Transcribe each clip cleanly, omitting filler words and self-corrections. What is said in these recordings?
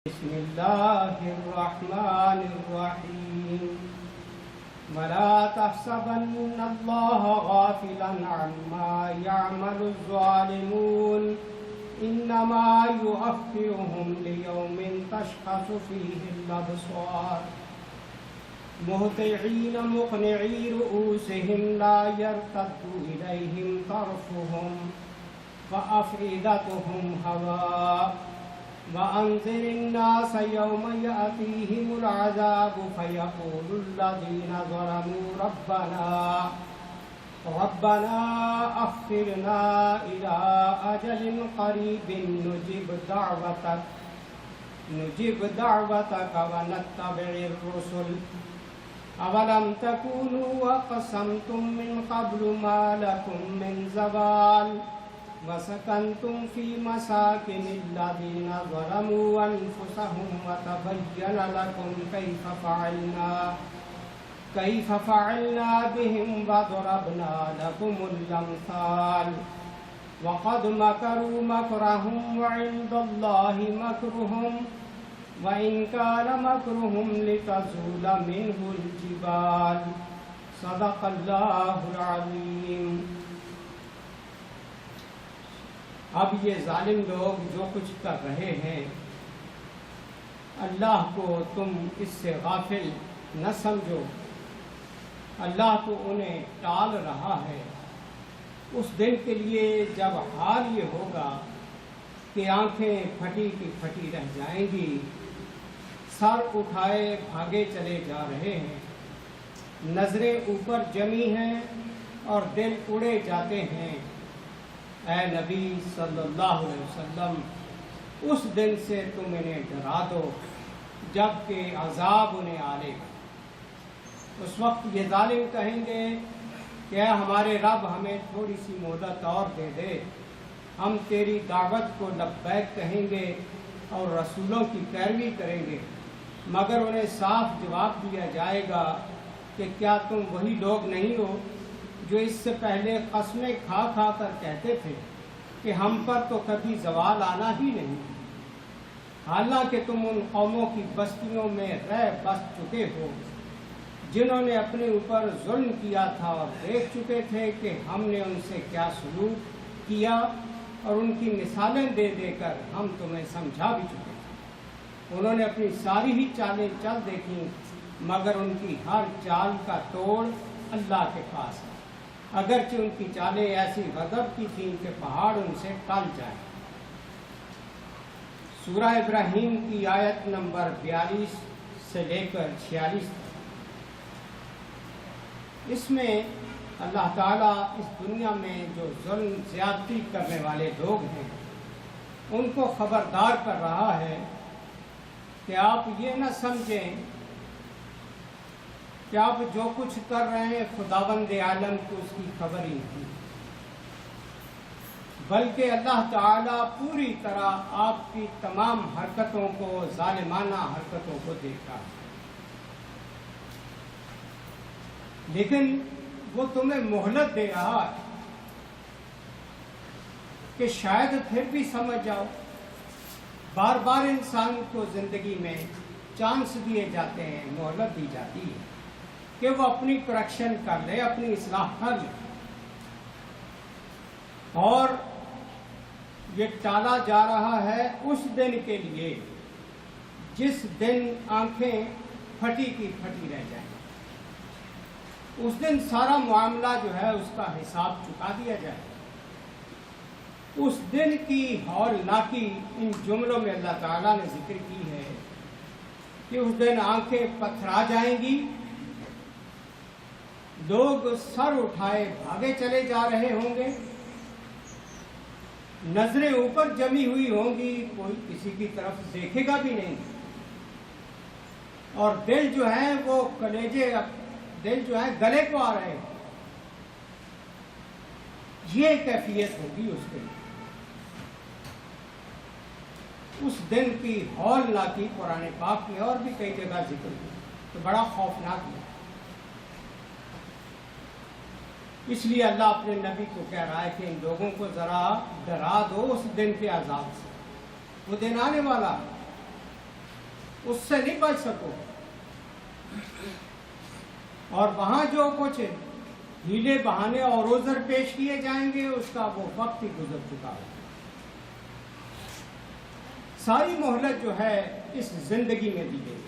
بسم الله الرحمن الرحيم ولا تحسبن الله غافلا عما يعمل الظالمون إنما يؤخرهم ليوم تشخص فيه الأبصار مهطعين مقنعي رؤوسهم لا يرتد إليهم طرفهم وأفئدتهم هواء وأنذر الناس يوم يأتيهم العذاب فيقول الذين ظلموا ربنا أخرنا إلى أجل قريب نجب دعوتك ونتبع الرسل أولم تكونوا أقسمتم من قبل ما لكم من زوال وسكنتم في مساكن الذين ظلموا أنفسهم وتبين لكم كيف فعلنا بهم وضربنا لكم الأمثال وقد مكروا مكرهم وعند الله مكرهم وإن كان مكرهم لتزول منه الجبال صدق الله العظيم۔ اب یہ ظالم لوگ جو کچھ کر رہے ہیں اللہ کو تم اس سے غافل نہ سمجھو، اللہ تو انہیں ٹال رہا ہے اس دن کے لیے جب حال یہ ہوگا کہ آنکھیں پھٹی کی پھٹی رہ جائیں گی، سر اٹھائے بھاگے چلے جا رہے ہیں، نظریں اوپر جمی ہیں اور دل اڑے جاتے ہیں۔ اے نبی صلی اللہ علیہ وسلم، اس دن سے تم انہیں ڈرا دو جب کہ عذاب انہیں آلے گا۔ اس وقت یہ ظالم کہیں گے کہ اے ہمارے رب، ہمیں تھوڑی سی مہلت اور دے دے، ہم تیری دعوت کو لبیک کہیں گے اور رسولوں کی پیروی کریں گے، مگر انہیں صاف جواب دیا جائے گا کہ کیا تم وہی لوگ نہیں ہو جو اس سے پہلے قسمیں کھا کھا کر کہتے تھے کہ ہم پر تو کبھی زوال آنا ہی نہیں، حالانکہ تم ان قوموں کی بستیوں میں رہ بس چکے ہو جنہوں نے اپنے اوپر ظلم کیا تھا اور دیکھ چکے تھے کہ ہم نے ان سے کیا سلوک کیا، اور ان کی مثالیں دے دے کر ہم تمہیں سمجھا بھی چکے تھے۔ انہوں نے اپنی ساری ہی چالیں چل دیکھیں، مگر ان کی ہر چال کا توڑ اللہ کے پاس ہے، اگرچہ ان کی چالیں ایسی غضب کی تھیں کہ پہاڑ ان سے ٹل جائیں۔ سورہ ابراہیم کی آیت نمبر 42 سے لے کر 46 تک، اس میں اللہ تعالیٰ اس دنیا میں جو ظلم زیادتی کرنے والے لوگ ہیں ان کو خبردار کر رہا ہے کہ آپ یہ نہ سمجھیں کہ آپ جو کچھ کر رہے ہیں خداوند عالم کو اس کی خبر ہی نہیں، بلکہ اللہ تعالیٰ پوری طرح آپ کی تمام حرکتوں کو، ظالمانہ حرکتوں کو دیکھتا ہے، لیکن وہ تمہیں مہلت دے رہا ہے کہ شاید پھر بھی سمجھ جاؤ۔ بار بار انسان کو زندگی میں چانس دیے جاتے ہیں، مہلت دی جاتی ہے کہ وہ اپنی کریکشن کر لے، اپنی اصلاح کر لے، اور یہ ٹالا جا رہا ہے اس دن کے لیے جس دن آنکھیں پھٹی کی پھٹی رہ جائیں۔ اس دن سارا معاملہ جو ہے اس کا حساب چکا دیا جائے۔ اس دن کی ہولناکی ان جملوں میں اللہ تعالیٰ نے ذکر کی ہے کہ اس دن آنکھیں پتھرا جائیں گی، لوگ سر اٹھائے بھاگے چلے جا رہے ہوں گے، نظریں اوپر جمی ہوئی ہوں گی، کوئی کسی کی طرف دیکھے گا بھی نہیں، اور دل جو ہے وہ گلے کو آ رہے ہیں۔ یہ کیفیت ہوگی اس دن۔ اس دن کی ہولناکی قرآن پاک میں اور بھی کئی جگہ ذکر ہوئی تو بڑا خوفناک ہے۔ اس لیے اللہ اپنے نبی کو کہہ رہا ہے کہ ان لوگوں کو ذرا ڈرا دو اس دن کے عذاب سے، وہ دن آنے والا ہے اس سے نہیں بچ سکو، اور وہاں جو کچھ ہیلے بہانے اور عذر پیش کیے جائیں گے اس کا وہ وقت ہی گزر چکا ہے۔ ساری مہلت جو ہے اس زندگی میں دی گئی۔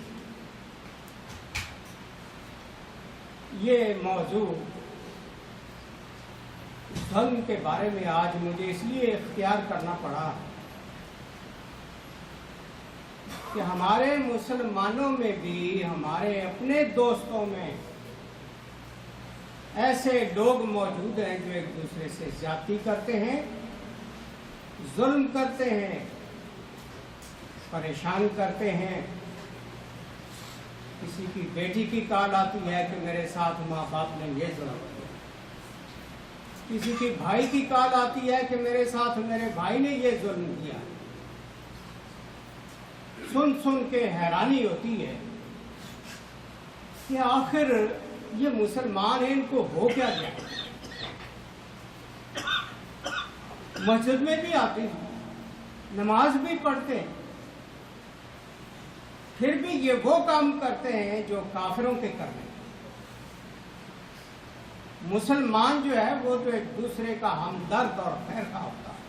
یہ موضوع ظلم کے بارے میں آج مجھے اس لیے اختیار کرنا پڑا کہ ہمارے مسلمانوں میں بھی، ہمارے اپنے دوستوں میں ایسے لوگ موجود ہیں جو ایک دوسرے سے زیادتی کرتے ہیں، ظلم کرتے ہیں، پریشان کرتے ہیں۔ کسی کی بیٹی کی کال آتی ہے کہ میرے ساتھ ماں باپ نے یہ ظلم کیا، کسی کی بھائی کی کال آتی ہے کہ میرے ساتھ میرے بھائی نے یہ ظلم کیا۔ سن سن کے حیرانی ہوتی ہے کہ آخر یہ مسلمان ہیں، ان کو ہو کیا گیا؟ مسجد میں بھی آتے ہیں، نماز بھی پڑھتے ہیں، پھر بھی یہ وہ کام کرتے ہیں جو کافروں کے کرتے ہیں۔ مسلمان جو ہے وہ تو ایک دوسرے کا ہمدرد اور خیر خواہ ہوتا ہے،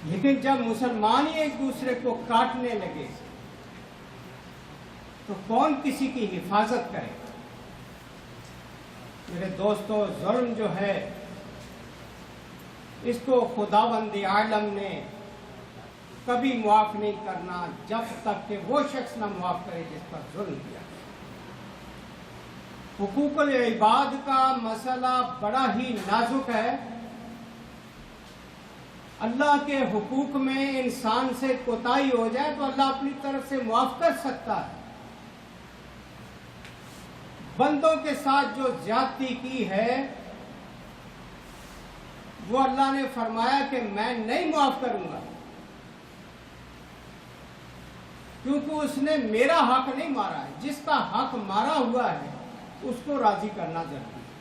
لیکن جب مسلمان ہی ایک دوسرے کو کاٹنے لگے تو کون کسی کی حفاظت کرے؟ میرے دوستو، ظلم جو ہے اس کو خداوند عالم نے کبھی معاف نہیں کرنا جب تک کہ وہ شخص نہ معاف کرے جس پر ظلم کیا۔ حقوق العباد کا مسئلہ بڑا ہی نازک ہے۔ اللہ کے حقوق میں انسان سے کوتاہی ہو جائے تو اللہ اپنی طرف سے معاف کر سکتا ہے۔ بندوں کے ساتھ جو زیادتی کی ہے وہ اللہ نے فرمایا کہ میں نہیں معاف کروں گا، کیونکہ اس نے میرا حق نہیں مارا ہے۔ جس کا حق مارا ہوا ہے اس کو راضی کرنا ضروری ہے۔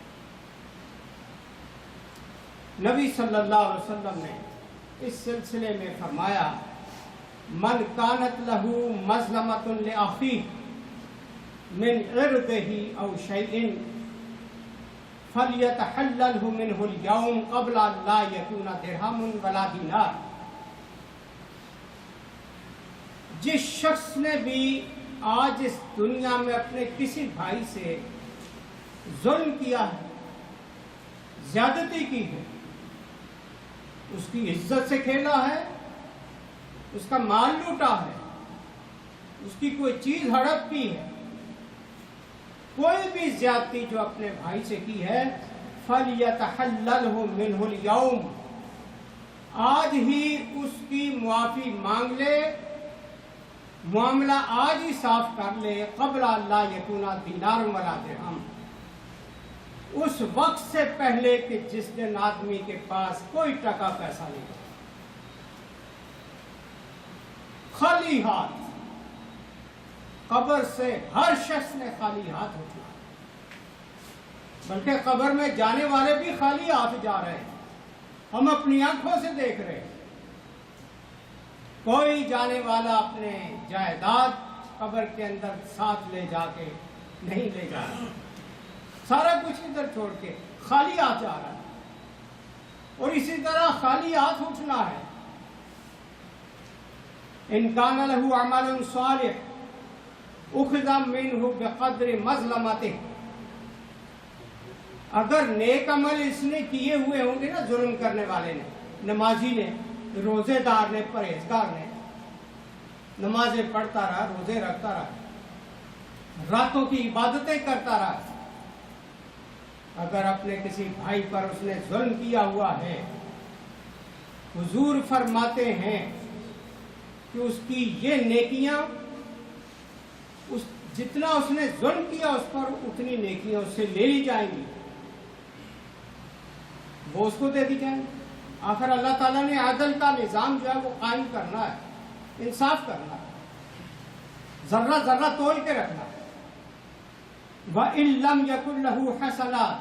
نبی صلی اللہ علیہ وسلم نے اس سلسلے میں فرمایا، من کانت لہ مظلمۃ لاخیہ من عرضہ او شیء فلیتحللہ منہ اليوم قبل ان لا یکون درہم ولا دینار۔ جس شخص نے بھی آج اس دنیا میں اپنے کسی بھائی سے ظلم کیا ہے، زیادتی کی ہے، اس کی عزت سے کھیلا ہے، اس کا مال لوٹا ہے، اس کی کوئی چیز ہڑپ کی ہے، کوئی بھی زیادتی جو اپنے بھائی سے کی ہے، فَلْيَتَحَلَّلْهُ مِنْهُ الْيَوْمِ، آج ہی اس کی معافی مانگ لے، معاملہ آج ہی صاف کر لے، قبل اللہ یکون دینار ولا درہم، اس وقت سے پہلے کہ جس دن آدمی کے پاس کوئی ٹکا پیسہ نہیں ہو، خالی ہاتھ۔ قبر سے ہر شخص نے خالی ہاتھ اٹھنا، بلکہ قبر میں جانے والے بھی خالی ہاتھ جا رہے ہیں، ہم اپنی آنکھوں سے دیکھ رہے ہیں۔ کوئی جانے والا اپنے جائیداد قبر کے اندر ساتھ لے جا کے نہیں لے جا رہا، سارا کچھ ادھر چھوڑ کے خالی ہاتھ جا رہا ہے، اور اسی طرح خالی ہاتھ اٹھنا ہے۔ ان کان لہ عمل صالح اخذ منہ بقدر مظلمتہ، اگر نیک عمل اس نے کیے ہوئے ہوں گے نا، ظلم کرنے والے نے، نمازی نے، روزے دار نے، پرہیزگار نے، نمازیں پڑھتا رہا، روزے رکھتا رہا، راتوں کی عبادتیں کرتا رہا، اگر اپنے کسی بھائی پر اس نے ظلم کیا ہوا ہے، حضور فرماتے ہیں کہ اس کی یہ نیکیاں، جتنا اس نے ظلم کیا اس پر اتنی نیکیاں اس سے لے لی جائیں گی، وہ اس کو دے دی جائیں گی۔ آخر اللہ تعالیٰ نے عدل کا نظام جو ہے وہ قائم کرنا ہے، انصاف کرنا ہے، ذرہ ذرہ تول کے رکھنا ہے۔ وَإِن لَّمْ يَكُن لَّهُ حَسَنَاتٌ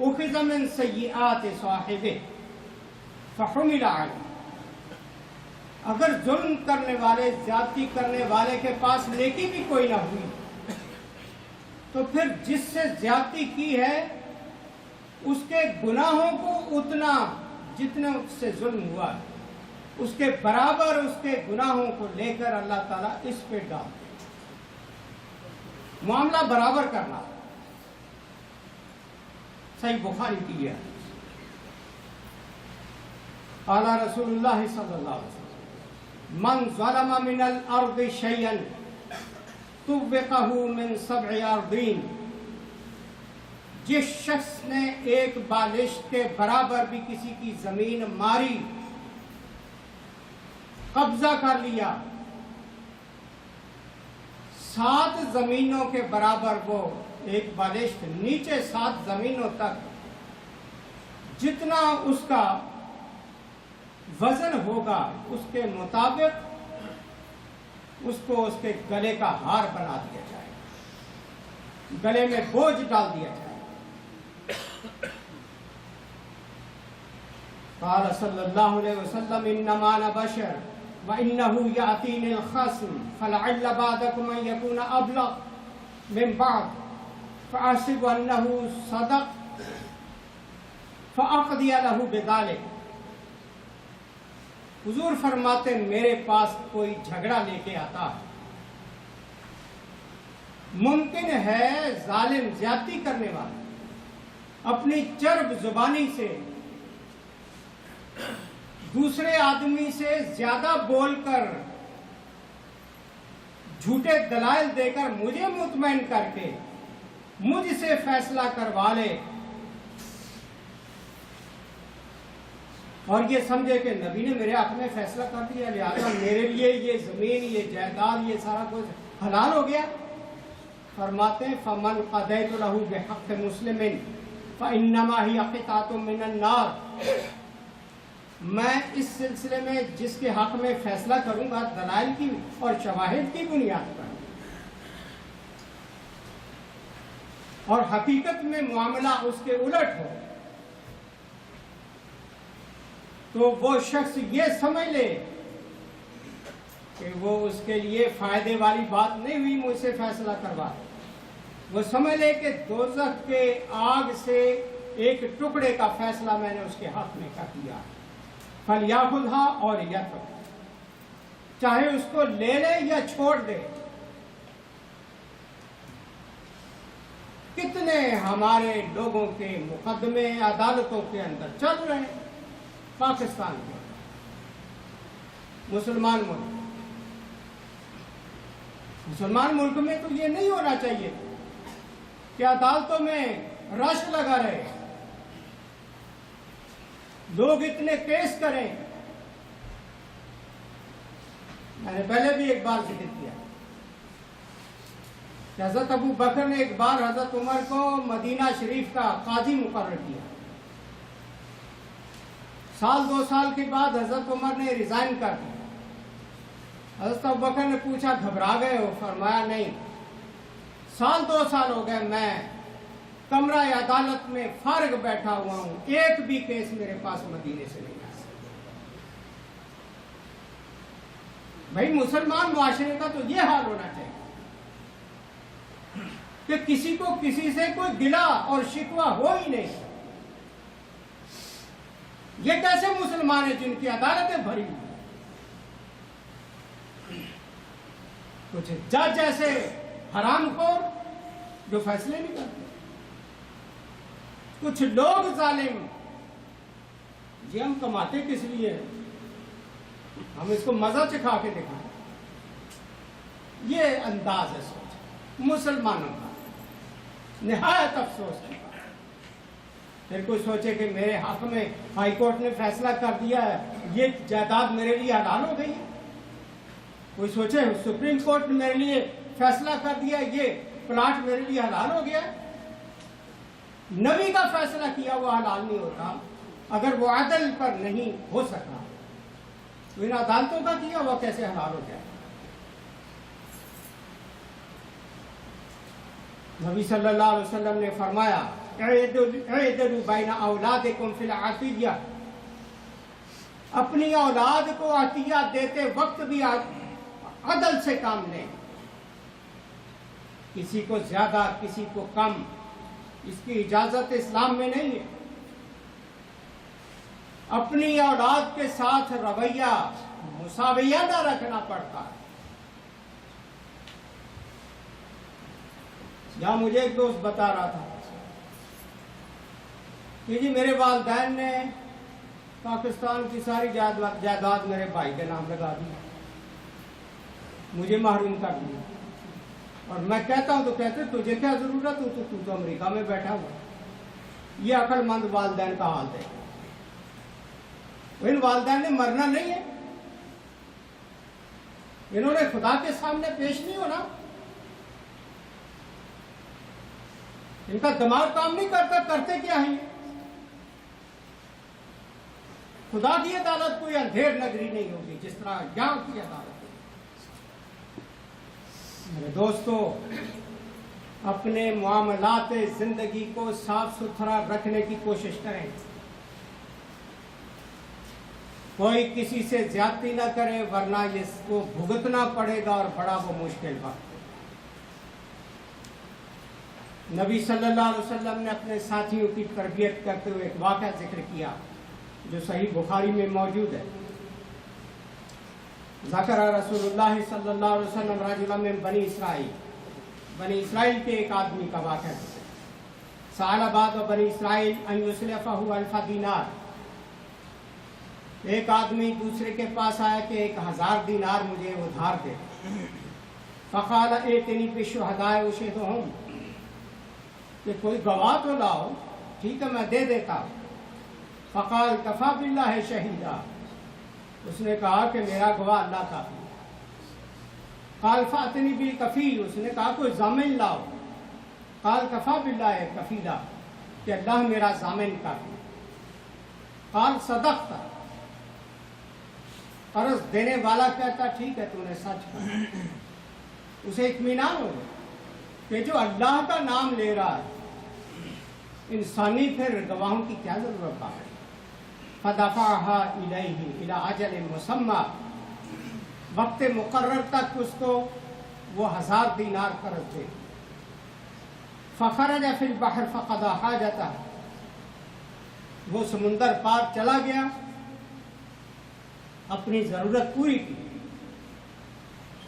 أُخِذَ مِن سَيِّئَاتِ صَاحِبِهِ فَحُمِلَ عَلَيْهِ، اگر ظلم کرنے والے، زیادتی کرنے والے کے پاس نیکی بھی کوئی نہ ہوئی تو پھر جس سے زیادتی کی ہے اس کے گناہوں کو اتنا جتنا اس سے ظلم ہوا ہے اس کے برابر اس کے گناہوں کو لے کر اللہ تعالیٰ اس پہ ڈال دے، معاملہ برابر کرنا۔ صحیح بخاری کی ہے، قال رسول اللہ صلی اللہ علیہ وسلم من ظلم من الارض شیئا طوقہ من 7 ارضین، جس شخص نے ایک بالشت کے برابر بھی کسی کی زمین ماری، قبضہ کر لیا، 7 زمینوں کے برابر، وہ ایک بالشت نیچے 7 زمینوں تک جتنا اس کا وزن ہوگا اس کے مطابق اس کو اس کے گلے کا ہار بنا دیا جائے، گلے میں بوجھ ڈال دیا جائے۔ قال صلی اللہ علیہ وسلم انما انا بشر وانه یاتینی الخصم فلعل بعضکم ان یکون ابلغ من بعض فاحسب انه صدق فاقضی له بذلک۔ حضور فرماتے میرے پاس کوئی جھگڑا لے کے آتا ہے، ممکن ہے ظالم، زیادتی کرنے والا اپنی چرب زبانی سے دوسرے آدمی سے زیادہ بول کر، جھوٹے دلائل دے کر مجھے مطمئن کر کے مجھ سے فیصلہ کروا لے اور یہ سمجھے کہ نبی نے میرے حق میں فیصلہ کر دیا لہٰذا میرے لیے یہ زمین، یہ جائیداد، یہ سارا کچھ حلال ہو گیا۔ فرماتے ہیں فمن قضیت له بحق مسلم فانما هي قطعة من النار، میں اس سلسلے میں جس کے حق میں فیصلہ کروں گا دلائل کی اور شواہد کی بنیاد پر، اور حقیقت میں معاملہ اس کے الٹ ہو تو وہ شخص یہ سمجھ لے کہ وہ اس کے لیے فائدے والی بات نہیں ہوئی مجھ سے فیصلہ کروا، وہ سمجھ لے کہ دوزخ کے آگ سے ایک ٹکڑے کا فیصلہ میں نے اس کے حق میں کر دیا، فَلْيَأْخُذْهَا اور يَتْرُكْ، چاہے اس کو لے لے یا چھوڑ دے۔ کتنے ہمارے لوگوں کے مقدمے عدالتوں کے اندر چل رہے ہیں، پاکستان میں، مسلمان ملک میں تو یہ نہیں ہونا چاہیے کہ عدالتوں میں رش لگا رہے، لوگ اتنے کیس کریں۔ میں نے پہلے بھی ایک بار ذکر کیا کہ حضرت ابو بکر نے ایک بار حضرت عمر کو مدینہ شریف کا قاضی مقرر کیا، 2 سال کے بعد حضرت عمر نے ریزائن کر دیا۔ حضرت ابو بکر نے پوچھا گھبرا گئے ہو؟ فرمایا نہیں، 2 سال ہو گئے میں کمرہ عدالت میں فارغ بیٹھا ہوا ہوں، ایک بھی کیس میرے پاس مدینے سے نہیں آ سکتا۔ بھائی مسلمان معاشرے کا تو یہ حال ہونا چاہیے کہ کسی کو کسی سے کوئی گلہ اور شکوہ ہو ہی نہیں۔ یہ کیسے مسلمان ہیں جن کی عدالتیں بھری ہوئی؟ کچھ جج ایسے حرام خور جو فیصلے نہیں کرتے، کچھ لوگ ظالم، جی ہم کماتے کس لیے، ہم اس کو مزہ چکھا کے دکھائیں، یہ انداز ہے سوچ مسلمانوں کا، نہایت افسوس ہے۔ پھر کوئی سوچے کہ میرے حق میں ہائی کورٹ نے فیصلہ کر دیا ہے، یہ جائیداد میرے لیے حلال ہو گئی ہے۔ کوئی سوچے سپریم کورٹ نے میرے لیے فیصلہ کر دیا یہ پلاٹ میرے لیے حلال ہو گیا۔ نبی کا فیصلہ کیا وہ حلال نہیں ہوتا اگر وہ عدل پر نہیں ہو سکا، تو ان عدالتوں کا کیا وہ کیسے حلال ہو جائے؟ نبی صلی اللہ علیہ وسلم نے فرمایا اعدلوا بین اولادکم فی العطیہ، اپنی اولاد کو عطیہ دیتے وقت بھی عدل سے کام لیں، کسی کو زیادہ کسی کو کم، اس کی اجازت اسلام میں نہیں ہے۔ اپنی اولاد کے ساتھ رویہ مساویانہ رکھنا پڑتا ہے۔ یہاں مجھے ایک دوست بتا رہا تھا کہ جی میرے والدین نے پاکستان کی ساری جائیداد میرے بھائی کے نام لگا دی، مجھے محروم کر دیا، اور میں کہتا ہوں تو کہتے تجھے کیا ضرورت ہو، تو امریکہ میں بیٹھا ہوا۔ یہ عقل مند والدین کا حال ہے۔ ان والدین نے مرنا نہیں ہے، انہوں نے خدا کے سامنے پیش نہیں ہونا۔ ان کا دماغ کام نہیں کرتا، کرتے کیا ہیں؟ خدا کی عدالت کوئی اندھیر نگری نہیں ہوگی جس طرح یہاں کی عدالت ہے۔ میرے دوستو، اپنے معاملات زندگی کو صاف ستھرا رکھنے کی کوشش کریں، کوئی کسی سے زیادتی نہ کرے، ورنہ اس کو بھگتنا پڑے گا، اور بڑا وہ مشکل وقت۔ نبی صلی اللہ علیہ وسلم نے اپنے ساتھیوں کی تربیت کرتے ہوئے ایک واقعہ ذکر کیا جو صحیح بخاری میں موجود ہے۔ ذکر رسول اللہ صلی اللہ علیہ وسلم رجلا من بنی اسرائیل کے ایک آدمی کا واقعہ ہے۔ سأل بعض بنی اسرائیل ان یسلفہ 1000 دینار۔ ایک آدمی دوسرے کے پاس آیا کہ 1000 دینار مجھے ادھار دے۔ فقال ائتنی بالشہداء اشہدہم، کہ کوئی گواہ تو لاؤ، ٹھیک ہے میں دے دیتا ہوں۔ فقال کفا باللہ شہیدا، اس نے کہا کہ میرا گواہ اللہ کافی ہے۔ قال فاتنی بالکفیل، اس نے کہا کوئی ضامن لاؤ۔ قال کفا باللہ کفیلا، کہ اللہ میرا ضامن کافی ہے۔ قال صدقت، قرض دینے والا کہتا ٹھیک ہے تو نے سچ کہا۔ اسے اطمینان ہو گیا کہ جو اللہ کا نام لے رہا ہے، انسانی پھر گواہوں کی کیا ضرورت ہے۔ فدفعها الیہ الی اجل مسمی، وقت مقرر تک اس کو وہ 1000 دینار قرض دے۔ فخرج فی البحر فقضى حاجتہ، وہ سمندر پار چلا گیا، اپنی ضرورت پوری کی۔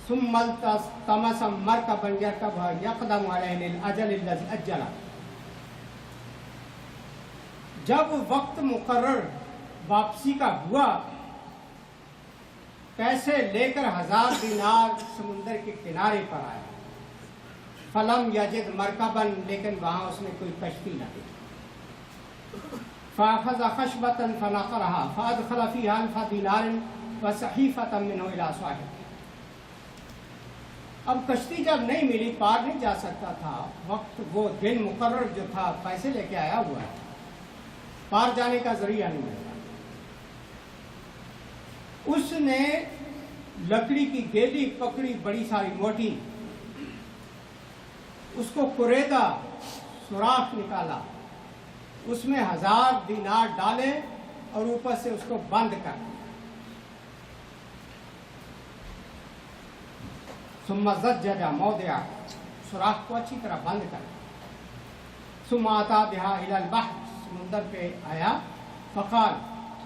ثم التمس مرکبا یرکبها یقدم علیہ للاجل الذی اجلہ، جب وقت مقرر واپسی کا ہوا، پیسے لے کر 1000 دینار سمندر کے کنارے پر آیا۔ فلم یجد مرکبا، لیکن وہاں اس نے کوئی کشتی نہ دیکھی۔ فاخذ خشبۃ فنقرها فادخل فیها 1000 دینار وصحیفۃ منہ الی صاحب۔ اب کشتی جب نہیں ملی، پار نہیں جا سکتا تھا، وقت وہ دن مقرر جو تھا پیسے لے کے آیا ہوا ہے، پار جانے کا ذریعہ نہیں ملتا۔ اس نے لکڑی کی گیلی پکڑی بڑی ساری موٹی، اس کو کریدا، سوراخ نکالا، اس میں 1000 دینار ڈالے اور اوپر سے اس کو بند کر دیا۔ ثم زجج موضعہ، سوراخ کو اچھی طرح بند کر دیا۔ ثم آتا بہا الی البحر، سمندر پہ آیا۔ فقال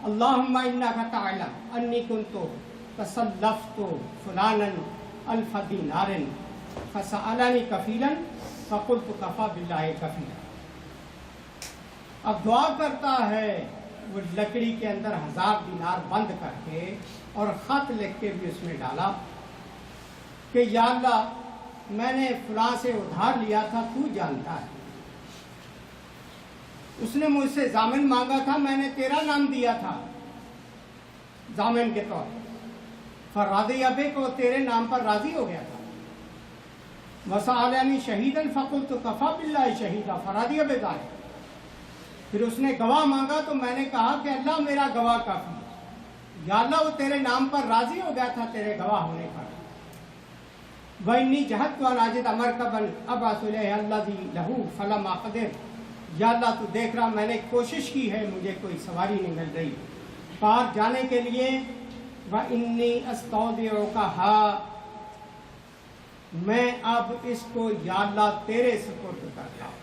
اللہم انک تعلم انی کنت تسلفت فلانا 1000 دینار فسألنی کفیلا فقلت کفا باللہ کفیلا۔ اب دعا کرتا ہے وہ لکڑی کے اندر 1000 دینار بند کر کے، اور خط لکھ کے بھی اس میں ڈالا کہ یا اللہ میں نے فلاں سے ادھار لیا تھا، تو جانتا ہے، اس نے مجھ سے ضامن مانگا تھا، میں نے تیرا نام دیا تھا ضامن کے طور پر، فرادی ابے کو تیرے نام پر راضی ہو گیا تھا۔ وسألنی شہیدا فقلت کفا باللہ شہیدا فرادی ابے ذلک، پھر اس نے گواہ مانگا تو میں نے کہا کہ اللہ میرا گواہ کافی ہے، یا اللہ وہ تیرے نام پر راضی ہو گیا تھا تیرے گواہ ہونے پر۔ وَإِنِّي جَهَدْتُ أَنْ أَجِدَ مَرْكَبًا أَبْعَثُ إِلَيْهِ الَّذِي لَهُ فَلَمْ أَقْدِرْ، یا اللہ تو دیکھ رہا میں نے کوشش کی ہے، مجھے کوئی سواری نہیں مل رہی، پار جانے کے لیے وَإِنِّي أَسْتَوْدِعُكَهَا، میں اب اس کو یا اللہ تیرے سپرد کرتا ہوں.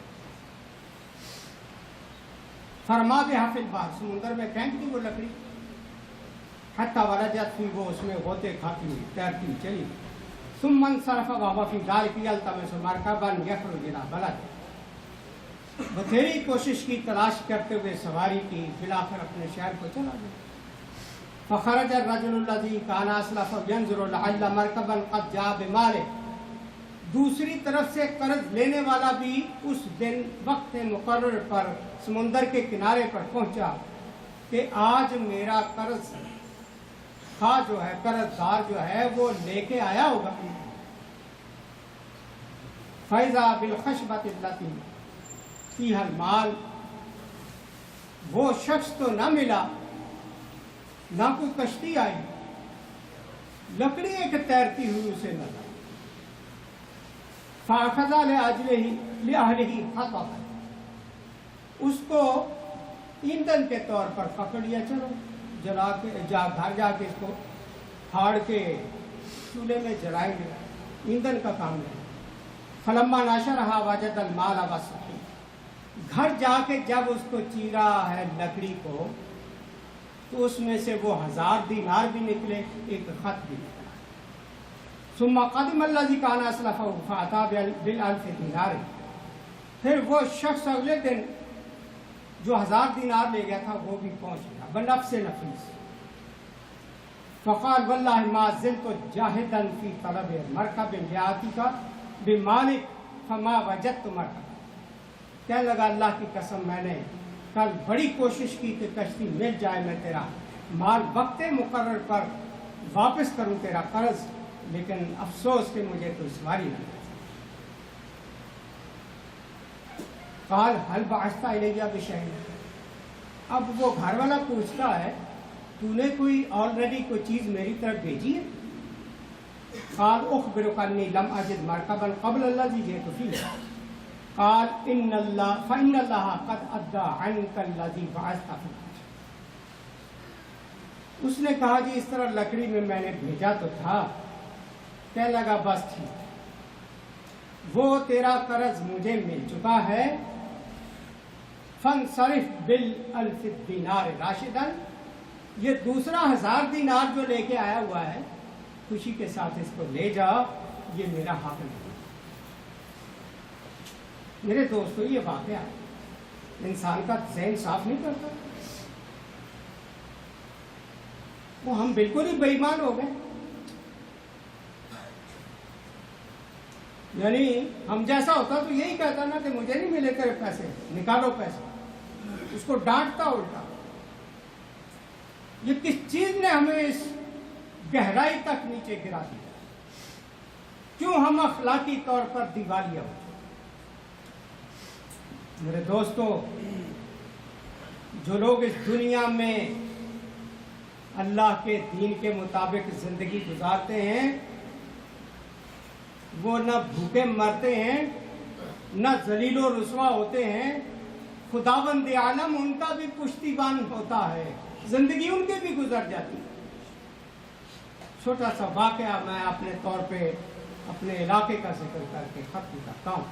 فرما بہا فی البحر، سمندر میں پھینک دی وہ لکڑی. حتی ولجت فی، وہ اس میں غوطے کھاتی ہوئی تیرتی چلی. ثم انصرف وهو فی ذلک یلتمس مرکبا یخرج الی بلد، بتھیری کوشش کی، تلاش کرتے ہوئے سواری کی، بالآخر اپنے شہر کو چلا گیا. فخرج الرجل الذی کان اسلف ینظر لعل مرکبا قد جاء بمالہ، دوسری طرف سے قرض لینے والا بھی اس دن وقت مقرر پر سمندر کے کنارے پر پہنچا کہ آج میرا قرض خواہ جو ہے، قرض دار جو ہے وہ لے کے آیا ہوگا. فَإِذَا بِالْخَشْبَةِ الَّتِي فِيهَا الْمَالُ، وہ شخص تو نہ ملا، نہ کوئی کشتی آئی، لکڑی ایک تیرتی ہوئی اسے نظر. فَأَخَذَ لِأَهْلِهِ حَطَبًا، اس کو ایندھن کے طور پر پکڑ لیا، چلو جلا کے گھر جا کے اس کو پھاڑ کے چولہے میں جلائیں گے، ایندھن کا کام ہے. فَلَمَّا نَشَرَهَا وَجَدَ الْمَالَ وَالسَّقِيمَ، گھر جا کے جب اس کو چیرا ہے لکڑی کو تو اس میں سے وہ 1000 دینار بھی نکلے، ایک خط بھی نکلا. ثم قدم الذی کان اسلفہ فأتى بالألف دینار، پھر وہ شخص اگلے دن جو 1000 دینار لے گیا تھا وہ بھی پہنچ گیا بنفس نفیس. فقال واللہ ما زلت جاہدا فی طلب مرکب یاتیک بمالک فما وجدت مرکب، کہنے لگا اللہ کی قسم میں نے کل بڑی کوشش کی کہ کشتی مل جائے، میں تیرا مال وقت مقرر پر واپس کروں تیرا قرض، لیکن افسوس کہ مجھے کوئی سواری نہ ملی. قال هل بعثت الیہ بشیء، اب وہ گھر والا پوچھتا ہے تو نے کوئی آلریڈی کوئی چیز میری طرف بھیجی ہے؟ قال اخبرک انی لم اجد مرکبا قبل الذی جئت فیہ. قال فإن اللہ قد ادى عنک الذی بعثت فیہ. اس نے کہا جی اس طرح لکڑی میں میں نے بھیجا تو تھا. کہنے لگا بس ٹھیک، وہ تیرا قرض مجھے مل چکا ہے. فانصرف بالالف دینار راشدا، یہ دوسرا 1000 دینار جو لے کے آیا ہوا ہے خوشی کے ساتھ اس کو لے جاؤ، یہ میرا حق نہیں. میرے دوستو یہ واقعہ انسان کا ذہن صاف نہیں کرتا. وہ ہم بالکل ہی بے ایمان ہو گئے. یعنی ہم جیسا ہوتا تو یہی کہتا نا کہ مجھے نہیں ملے تیرے پیسے، نکالو پیسے. اس کو ڈانٹتا الٹا. یہ کس چیز نے ہمیں اس گہرائی تک نیچے گرا دیا؟ کیوں ہم اخلاقی طور پر دیوالیہ ہو؟ میرے دوستو، جو لوگ اس دنیا میں اللہ کے دین کے مطابق زندگی گزارتے ہیں وہ نہ بھوکے مرتے ہیں، نہ ذلیل و رسوا ہوتے ہیں. خداوند عالم ان کا بھی پشتیبان ہوتا ہے، زندگی ان کی بھی گزر جاتی ہے. چھوٹا سا واقعہ میں اپنے طور پہ اپنے علاقے کا ذکر کر کے ختم کرتا ہوں.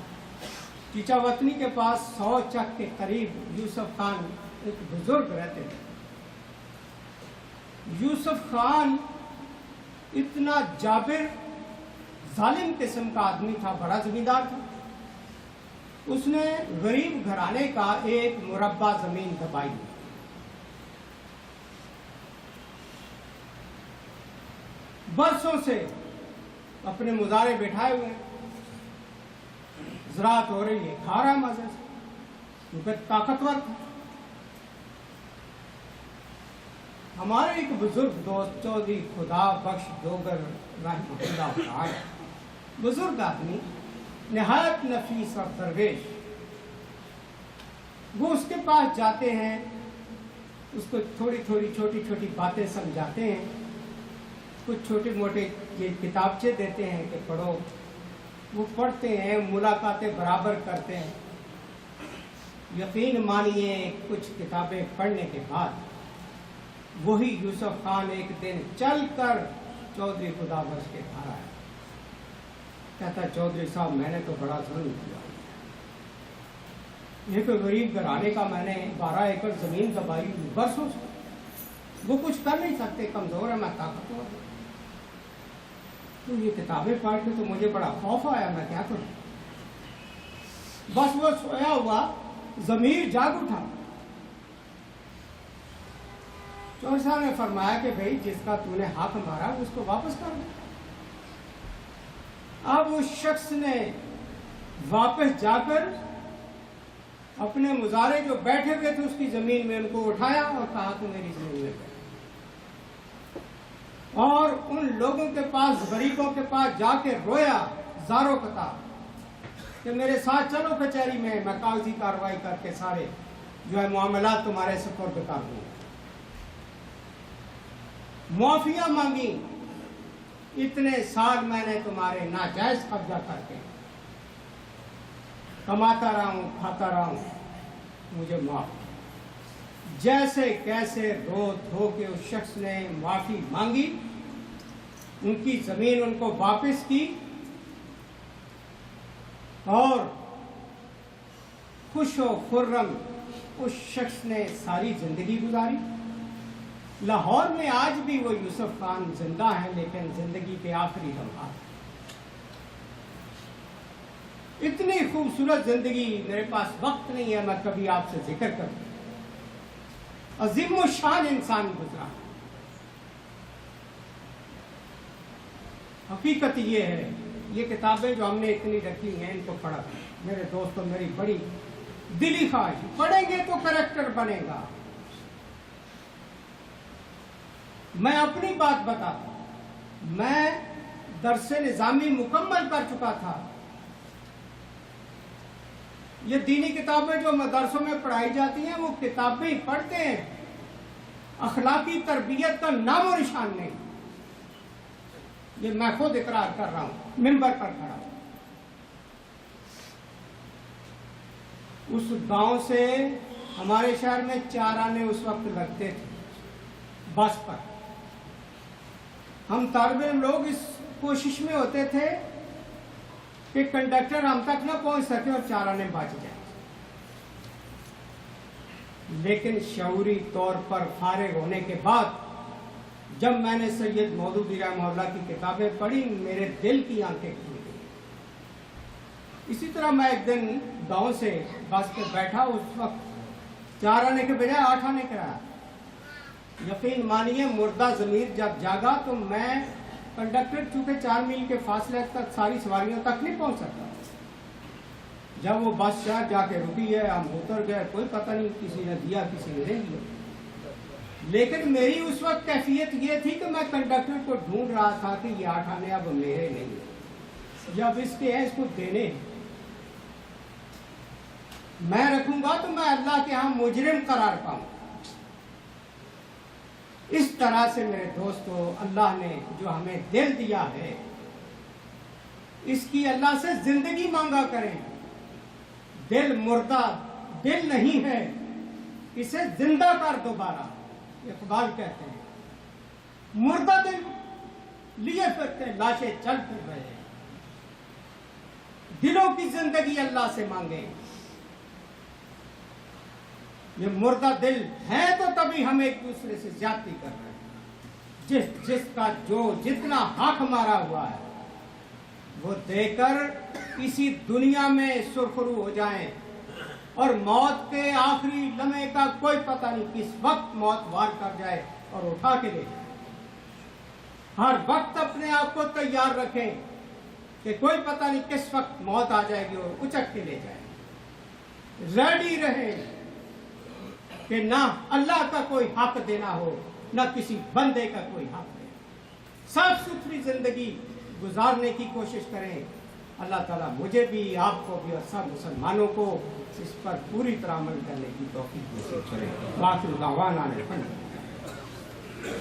چیچا وطنی کے پاس 100 چک کے قریب یوسف خان ایک بزرگ رہتے تھے. یوسف خان اتنا جابر ظالم قسم کا آدمی تھا، بڑا زمیندار تھا. اس نے غریب گھرانے کا ایک مربع زمین دبائی. برسوں سے اپنے مزارے بٹھائے ہوئے، زراعت ہو رہی ہے، کھا رہا ہے مزے سے کیونکہ طاقتور تھا. ہمارے ایک بزرگ دوست چودھری خدا بخش ڈوگر رحمہ اللہ تعالی، بزرگ آدمی، نہایت نفیس اور درویش، وہ اس کے پاس جاتے ہیں، اس کو تھوڑی تھوڑی چھوٹی چھوٹی باتیں سمجھاتے ہیں، کچھ چھوٹے موٹے یہ کتابچے دیتے ہیں کہ پڑھو. وہ پڑھتے ہیں، ملاقاتیں برابر کرتے ہیں. یقین مانیے کچھ کتابیں پڑھنے کے بعد وہی یوسف خان ایک دن چل کر چودھری خدابخش کے گھر آیا. کہتا چودھری صاحب میں نے تو بڑا ظلم کیا, یہ کوئی غریب گھرانے کا میں نے 12 ایکڑ زمین دبائی برسوں سے, وہ کچھ کر نہیں سکتے, کمزور ہے, میں طاقتور ہوں. تو یہ کتابیں پڑھ کے تو مجھے بڑا خوف آیا, میں کیا کروں. بس وہ سویا ہوا ضمیر جاگ اٹھا. چودھری صاحب نے فرمایا کہ بھئی جس کا تو نے حق مارا اس کو واپس کر دو. اب اس شخص نے واپس جا کر اپنے مزارے جو بیٹھے ہوئے تھے اس کی زمین میں ان کو اٹھایا اور کہا کہ میری زمین میں بیٹھے, اور ان لوگوں کے پاس, غریبوں کے پاس جا کے رویا زاروں قطار کہ میرے ساتھ چلو کچہری میں کاغذی کارروائی کر کے سارے جو ہے معاملات تمہارے سپرد کر دوں. معافیاں مانگی, اتنے سال میں نے تمہارے ناجائز قبضہ کر کے کماتا رہا ہوں, کھاتا رہا ہوں, مجھے معاف. جیسے کیسے رو دھو کے اس شخص نے معافی مانگی, ان کی زمین ان کو واپس کی, اور خوش و خرم اس شخص نے ساری زندگی گزاری. لاہور میں آج بھی وہ یوسف خان زندہ ہیں, لیکن زندگی کے آخری لمحات. اتنی خوبصورت زندگی, میرے پاس وقت نہیں ہے میں کبھی آپ سے ذکر کروں. عظیم و شان انسان گزرا. حقیقت یہ ہے, یہ کتابیں جو ہم نے اتنی رکھی ہیں ان کو پڑھا میرے دوستوں, میری بڑی دلی خواہش, پڑھیں گے تو کریکٹر بنے گا. میں اپنی بات بتاتا ہوں, میں درس نظامی مکمل کر چکا تھا. یہ دینی کتابیں جو مدرسوں میں پڑھائی جاتی ہیں وہ کتابیں پڑھتے ہیں, اخلاقی تربیت کا نام و نشان نہیں. یہ میں خود اقرار کر رہا ہوں منبر پر کھڑا ہوں. اس گاؤں سے ہمارے شہر میں 4 آنے اس وقت لگتے تھے بس پر. ہم طالب علم لوگ اس کوشش میں ہوتے تھے کہ کنڈکٹر ہم تک نہ پہنچ سکے اور 4 آنے بچ جائیں. لیکن شعوری طور پر فارغ ہونے کے بعد جب میں نے سید مودودی رحمہ اللہ کی کتابیں پڑھی, میرے دل کی آنکھیں کھل گئی. اسی طرح میں ایک دن گاؤں سے بس پہ بیٹھا, اس وقت 4 آنے کے بجائے 8 آنے کرایا. یقین مانیے مردہ ضمیر جب جاگا تو میں کنڈکٹر چونکہ 4 میل کے فاصلے تک ساری سواریوں تک نہیں پہنچ سکتا. جب وہ بس شہر جا کے رکی ہے, ہم اتر گئے, کوئی پتہ نہیں کسی نے دیا کسی نے نہیں دیا. لیکن میری اس وقت کیفیت یہ تھی کہ میں کنڈکٹر کو ڈھونڈ رہا تھا کہ یہ 8 آنے اب میرے نہیں ہیں, جب اس کے ہیں اس کو دینے ہیں. میں رکھوں گا تو میں اللہ کے ہاں مجرم قرار پاؤں. اس طرح سے میرے دوستو اللہ نے جو ہمیں دل دیا ہے اس کی اللہ سے زندگی مانگا کریں. دل مردہ دل نہیں ہے, اسے زندہ کر دوبارہ. اقبال کہتے ہیں مردہ دل لیے پھرتے لاشیں چل پھر رہے ہیں. دلوں کی زندگی اللہ سے مانگیں. یہ مردہ دل ہے تو تبھی ہم ایک دوسرے سے زیادتی کر رہے ہیں. جس کا جو جتنا حق مارا ہوا ہے وہ دے کر اسی دنیا میں سرخرو ہو جائیں, اور موت کے آخری لمحے کا کوئی پتہ نہیں کس وقت موت وار کر جائے اور اٹھا کے لے جائے. ہر وقت اپنے آپ کو تیار رکھیں کہ کوئی پتہ نہیں کس وقت موت آ جائے گی اور اچک کے لے جائے. ریڈی رہیں کہ نہ اللہ کا کوئی حق دینا ہو نہ کسی بندے کا کوئی حق دینا. صاف ستھری زندگی گزارنے کی کوشش کریں. اللہ تعالیٰ مجھے بھی, آپ کو بھی, اور سب مسلمانوں کو اس پر پوری طرح عمل کرنے کی توفیق نصیب کرے. باقی دعوانا الحمدللہ.